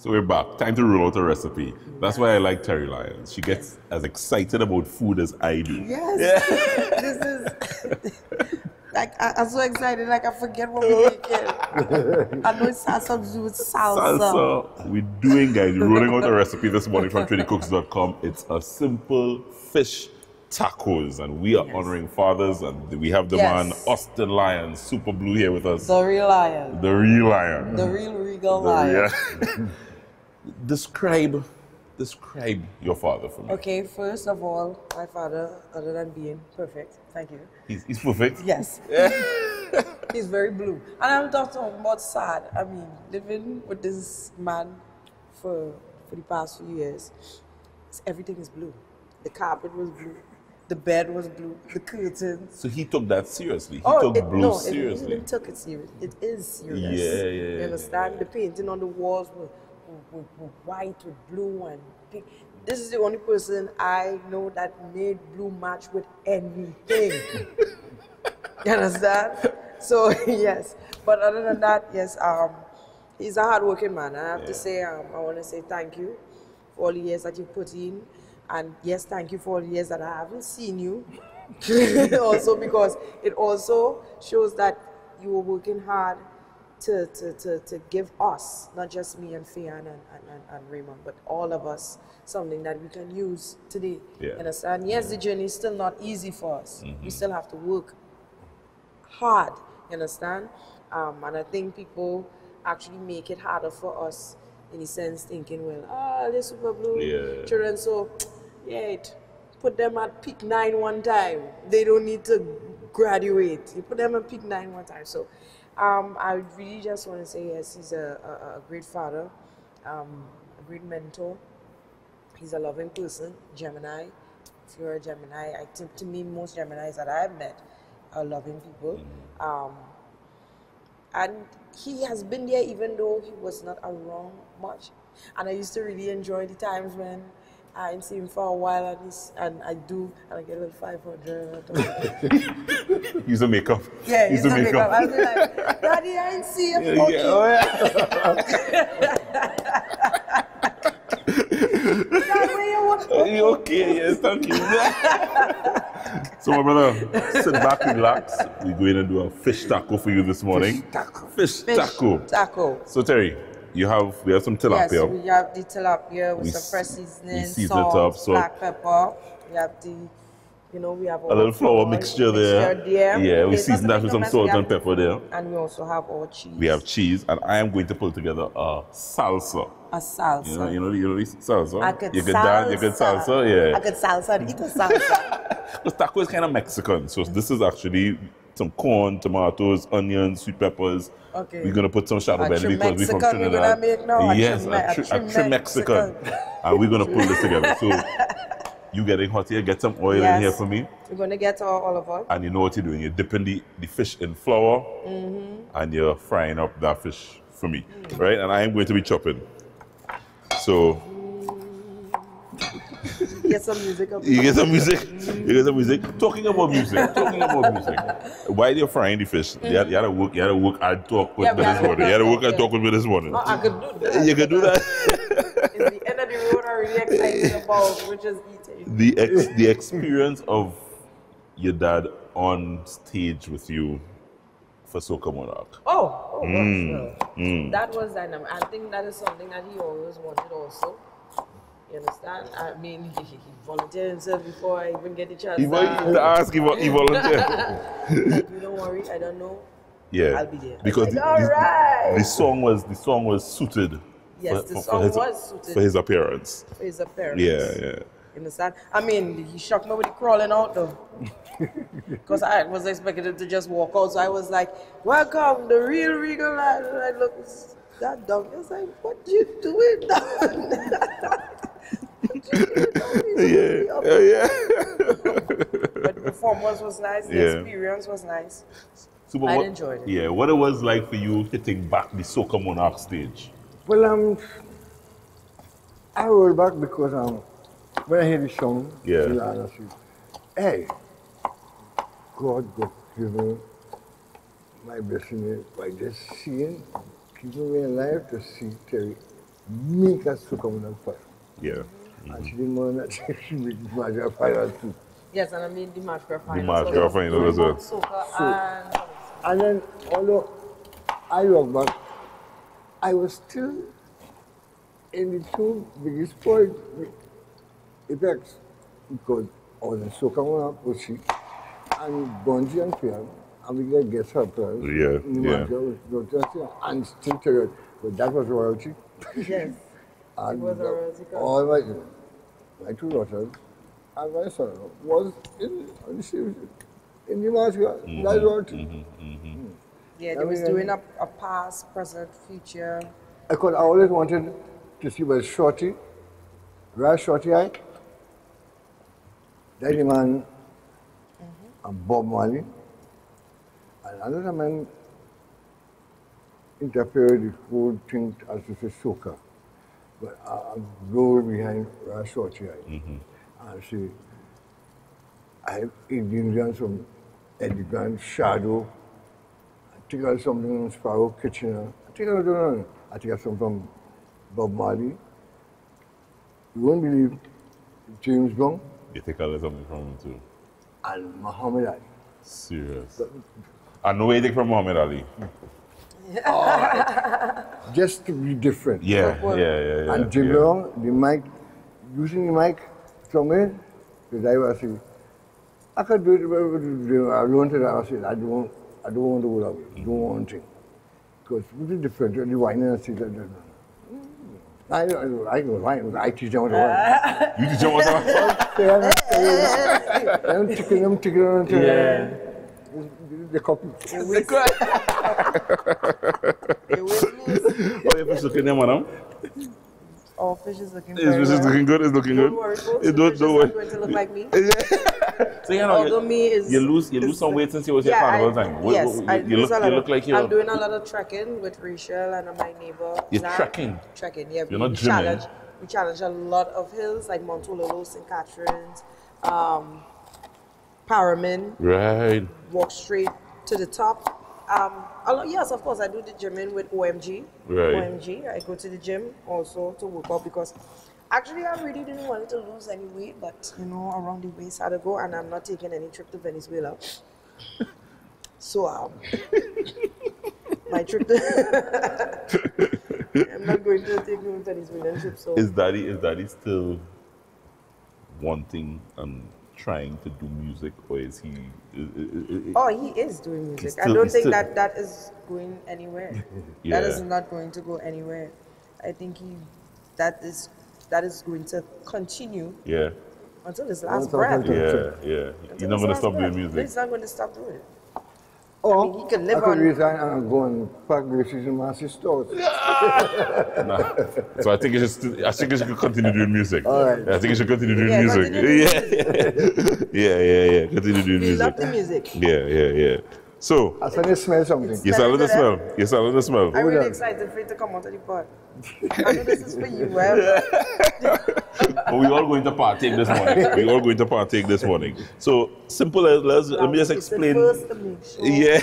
So we're back. Time to roll out a recipe. That's why I like Terri Lyons. She gets as excited about food as I do. Yes. Yeah. This is like I'm so excited, like I forget what we're making. I know it has something to do with salsa. Salsa. We're doing, guys. We're rolling out a recipe this morning from trendycooks.com. It's a simple fish tacos, and we are honoring fathers, and we have the man Austin Lyons, SuperBlue, here with us. The real lion. The real lion. The real regal lion. Describe your father for me. Okay, first of all, my father, other than being perfect, thank you. He's perfect? Yes. He's very blue. And I'm not talking about sad. I mean, living with this man for the past few years, everything is blue. The carpet was blue. The bed was blue. The curtains. So he took that seriously. He took blue seriously. He took it serious. It is serious. Yeah. You understand? The painting on the walls were white with blue and pink. This is the only person I know that made blue match with anything. You understand? So yes. But other than that, yes, he's a hardworking man. I have to say, I want to say thank you for all the years that you put in. And yes, thank you for all the years that I haven't seen you. Also because it also shows that you were working hard to give us, not just me and Fian and Raymond, but all of us, something that we can use today. Yeah. Understand? Yes, the journey is still not easy for us. We still have to work hard, you understand? And I think people actually make it harder for us in the sense thinking, well, they're SuperBlue children, so put them at peak 9 one time. They don't need to graduate. You put them at peak 9 one time. So I really just want to say, yes, he's a great father, a great mentor. He's a loving person, Gemini. If you're a Gemini, I think to me, most Geminis that I've met are loving people. And he has been there even though he was not around much. And I used to really enjoy the times when I didn't see him for a while and I get a little 500. Use a makeup. Yeah, use a makeup. I'll be like, Daddy, I didn't see him. You okay? Yes, thank you. So, my brother, sit back, relax. We're going to do a fish taco for you this morning. Fish taco. So, Terri, we have some tilapia. Yes, we have the tilapia with some fresh seasoning, salt, black pepper. We have we have a little flour mixture there. Yeah, we season that with some salt and pepper there. And we also have our cheese. We have cheese, and I am going to put together a salsa. A salsa. You know the salsa? I could you could dance, you could salsa, yeah. I could salsa and eat a salsa. Because taco is kind of Mexican, so this is actually some corn, tomatoes, onions, sweet peppers. Okay. We're going to put some shadow belly because we're from Trinidad. Yes, a trim Mexican. And we're going to pull this together. So you getting hot here, get some oil in here for me. We're going to get our olive oil. And you know what you're doing. You're dipping the fish in flour and you're frying up that fish for me. Right? And I am going to be chopping. So get some music up. You get some music. You get some music. Talking about music. While you're frying the fish, you had to work and talk with me this morning. You had to work and talk with me this morning. I could do that. You could do that. It's the end of the road I'm really excited about, which is eating. The experience of your dad on stage with you for Soca Monarch. That was dynamic. I think that is something that he always wanted also. You understand? I mean, he volunteered himself before I even get the chance to ask. He volunteered. Like, you don't worry, I don't know. Yeah, I'll be there. Because the song was suited. Yes, the song was suited for his appearance. For his appearance. Yeah. You understand? I mean, he shocked me with the crawling out though. Because I was expecting him to just walk out. So I was like, welcome, the real regal lion. And I looked, that dog. I was like, what you doing, dog? But the performance was nice, the experience was nice. I enjoyed it. Yeah, what it was like for you hitting back the Soca Monarch stage? Well, I rolled back because when I hear the song, I said, hey, God give me my blessing by just seeing, keeping me alive to see Terri make a Soca on fire. Yeah. And she didn't know that she made the mashed fire too. Yes, and I made the mashed final. The mashed final as well. Soca and then, although I look back, I was still in the two biggest point effects because I was in Soca on Pussy and Bungie and Pian, and we get guest helpers. And still tell you, but that was royalty. Yes. And it was a royalty. All my two daughters and my son was in the mascot. That's royalty. Yeah, they was doing a past, present, future. Because I always wanted to see where Shorty, right Shorty Ike, that man, and Bob Marley, and another man interfered the whole thing as to say Soca. But I go behind right Shorty Ike and say, I have Indians from Eddie Grant, Shadow, I think I have something from Sparrow Kitchener, I think I have something from Bob Marley. You won't believe James Brown. You take a little something from him too. And Muhammad Ali. Serious. I know where you take from Muhammad Ali. Just to be different. Yeah. And Jim Brown, the mic, using the mic somewhere, because I was saying, I could do it, I learned it, I said, I don't want to go that way, don't want to. Because it's different, the wine and things like that. I go wine, I teach them what I want. You teach them what I want? I'm ticking. Yeah. The copy. Oh, your fish looking there, madam? Oh, fish is looking good. It's looking good. Don't worry, folks. Don't worry. It's going to look like me. So you lose some weight since you was here carnival time. You look like you're. I'm doing a lot of trekking with Rachel and my neighbor. You're trekking. Yeah. You're not gymming. We challenge a lot of hills like Montololo, St. Catherine's, Paramin. Right. Walk straight to the top. Yes, of course, I do the gymming with OMG. Right. OMG. I go to the gym also to work out because actually I really didn't want to lose any weight, but around the waist had to go, and I'm not taking any trip to Venezuela. So my trip to I'm not going to take no Venezuelan trip. So is daddy still wanting and trying to do music, or is he? Oh, he is doing music. I don't think that is going anywhere. Yeah. That is not going to go anywhere. I think that is going to continue. Yeah. Until his last breath. Yeah. He's not going to stop doing music. He's not going to stop doing it. Or I mean, he can live I could on. resign and go and pack groceries in Massey stores. Nah. So I think you should continue doing music. All right. I think you should continue doing music. Yeah. Continue doing music. We love the music. Yeah. So I suddenly smell something. you're starting to smell. You're starting to smell. I'm really excited for you to come out of the pot. I know this is for you, But we all going to partake this morning. So simple as let me just explain. First to make sure. Yeah.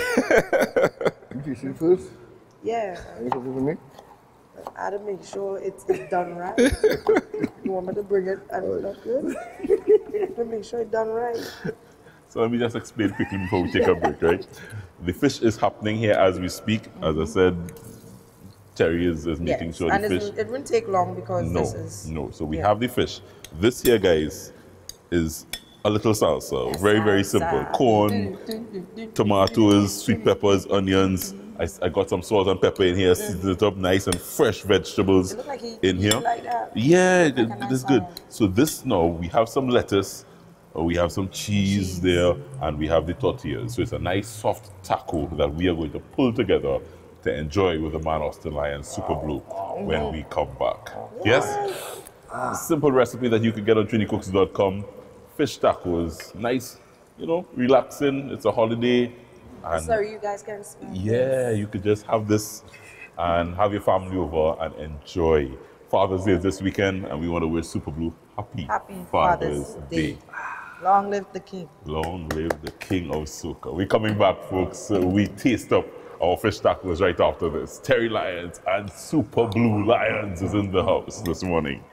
You see first? Yeah. Are you talking to me? I had to make sure it's done right. You want me to bring it and it's not good? To make sure it's done right. So let me just explain quickly before we take a break, right? The fish is happening here as we speak. As I said, Terry is making sure and the fish. it won't take long because this is. No. So we have the fish. This here, guys, is a little salsa. Very simple. Corn, tomatoes, sweet peppers, onions. I got some salt and pepper in here, seasoned it up, nice and fresh vegetables in here. Like that. Yeah, it is good. So this now, we have some lettuce, we have some cheese there, and we have the tortillas. So it's a nice soft taco that we are going to pull together to enjoy with the man Austin Lyons SuperBlue when we come back. Yes? Simple recipe that you can get on trinicooks.com. Fish tacos, nice, relaxing. It's a holiday. And sorry, you guys can smell. Yeah, you could just have this and have your family over and enjoy. Father's Day is this weekend, and we want to wish SuperBlue happy Father's Day. Long live the king. Long live the king of Soca. We're coming back, folks. So we taste up our fish tacos right after this. Terri Lyons and SuperBlue Lyons is in the house this morning.